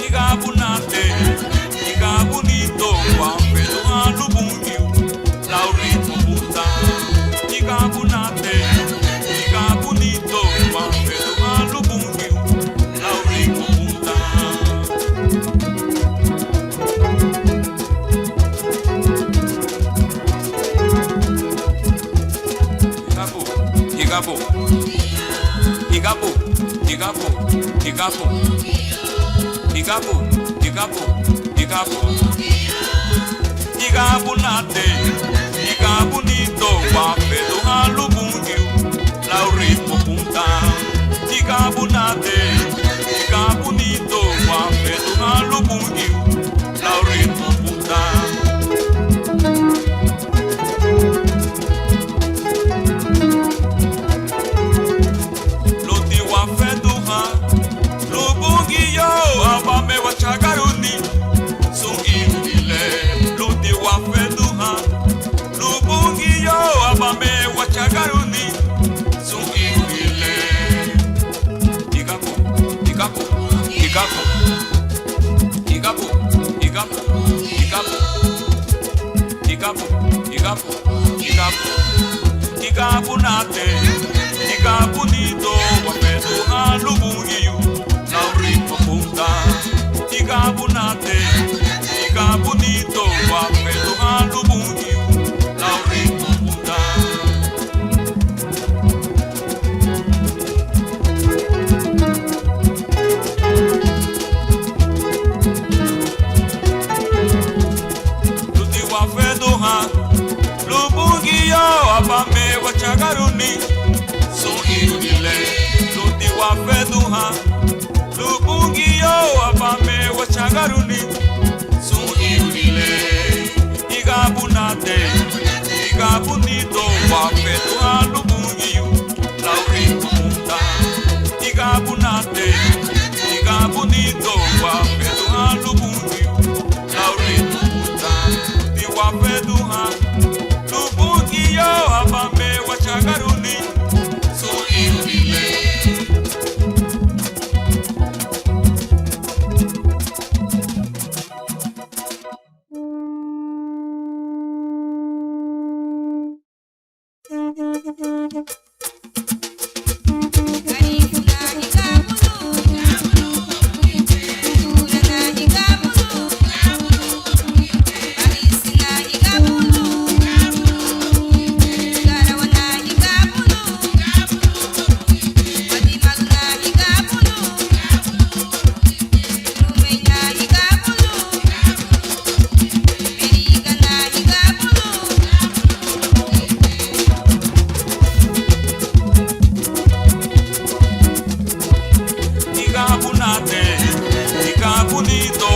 Igabunate, igabunito, guapedo alubungiu, laurito puta. Igabunate, igabunito, guapedo alubungiu, laurito puta. Igabu, igabu, igabu, igabu. Igabu, igabu, igabu. Igabunate, igabunito, guapedo alubungiu, laurito punta. Igabunate, igabunito, guapedo alubungiu, laurito punta. Loti wafeduha, lubungiyo. Abame wa chagaruni, sungile, ludi wa feduha, lubungi yo. Abame wa chagaruni, sungile. Igabu, igabu, igabu, igabu, igabu, igabu, igabu, igabu, igabu, igabu nate, igabu nito, wa feduha lubungi yo. Laurito punta, igabunate, igabunito, guapedo alubungiu, laurito punta. Luti wafedoha, lubungio, abame wachagaruni, so inile. Luti wafedoha, lubungiyo, abame wa chagaruni, sungile. Igabunate, igabunito, guapedo alubungiyu, laurito punta. Igabunate, igabunito, guapedo alubungiyu, laurito punta. Di guapeduha, lubungiyo, abame wa chagaruni, sungile. Igabunate, igabunito,